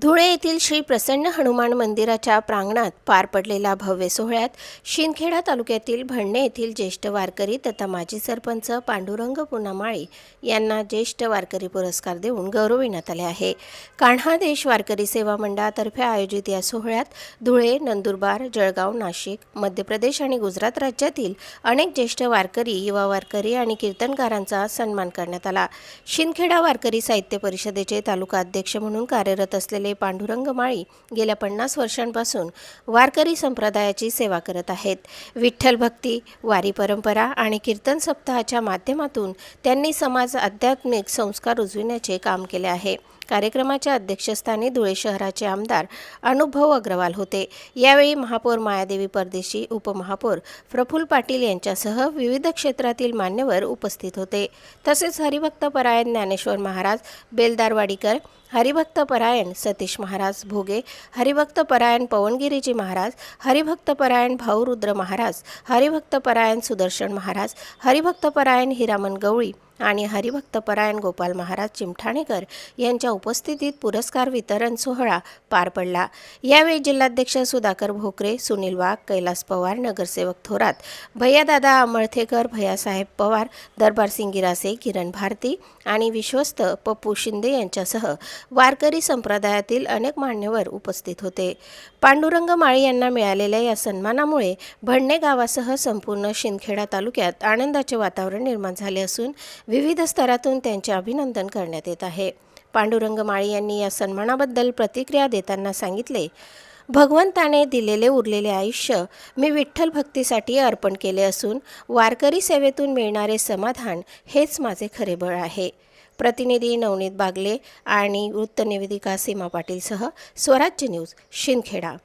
धुळे येथील श्री प्रसन्न हनुमान मंदिराच्या प्रांगणात पार पडलेल्या भव्य सोहळ्यात शिंदखेडा तालुक्यातील भडणे येथील ज्येष्ठ वारकरी तथा माजी सरपंच पांडुरंग पुनामाळी यांना ज्येष्ठ वारकरी पुरस्कार देऊन गौरविण्यात आले आहे। कान्हा देश वारकरी सेवा मंडळातर्फे आयोजित या सोहळ्यात धुळे, नंदुरबार, जळगाव, नाशिक, मध्य प्रदेश आणि गुजरात राज्यातील अनेक ज्येष्ठ वारकरी, युवा वारकरी आणि कीर्तनकारांचा सन्मान करण्यात आला। शिंदखेडा वारकरी साहित्य परिषदेचे तालुका अध्यक्ष म्हणून कार्यरत असलेले पांडुरंग माळी गेल्या 50 वर्षांपासून वारकरी संप्रदायाची सेवा करत आहेत। विठ्ठल भक्ती, वारी परंपरा आणि कीर्तन सप्ताहाच्या माध्यमातून त्यांनी समाज आध्यात्मिक संस्कार रुजविण्याचे काम केले आहे। कार्यक्रमाच्या अध्यक्षस्थानी धुळे शहराचे आमदार अनुभव अग्रवाल होते। यावेळी महापौर मायादेवी परदेशी, उपमहापौर प्रफुल्ल पाटील यांच्यासह विविध क्षेत्रातील मान्यवर उपस्थित होते। तसेच हरिभक्त परायण ज्ञानेश्वर महाराज बेलदारवाडीकर, हरिभक्त परायण सतीश महाराज भोगे, हरिभक्त परायण पवनगिरीजी महाराज, हरिभक्त परायण भाऊ रुद्र महाराज, हरिभक्त परायण सुदर्शन महाराज, हरिभक्त परायण हिरामन गवळी आणि हरिभक्त परायण गोपाल महाराज चिमठाणेकर यांच्या उपस्थितीत पुरस्कार वितरण सोहळा पार पडला। यावेळी जिल्हाध्यक्ष सुधाकर भोकरे, सुनील वाघ, कैलास पवार, नगरसेवक थोरात, भैयादादा अमळथेकर, भैयासाहेब पवार, दरबारसिंग गिरासे, किरण भारती आणि विश्वस्त पप्पू शिंदे यांच्यासह वारकरी संप्रदायातील अनेक मान्यवर उपस्थित होते। पांडुरंग माळी यांना मिळालेल्या या सन्मानामुळे भडणे गावासह संपूर्ण शिंदखेडा तालुक्यात आनंदाचे वातावरण निर्माण झाले असून विविध स्तरातून त्यांचे अभिनंदन करण्यात येत आहे। पांडुरंग माळी यांनी या सन्मानाबद्दल प्रतिक्रिया देताना सांगितले, भगवंताने दिलेले उरलेले आयुष्य मी विठ्ठल भक्तीसाठी अर्पण केले असून वारकरी सेवेतून मिळणारे समाधान हेच माझे खरे बळ आहे। प्रतिनिधी नवनीत बागले आणि वृत्तनिवेदिका सीमा पाटीलसह स्वराज्य न्यूज, शिंदखेडा।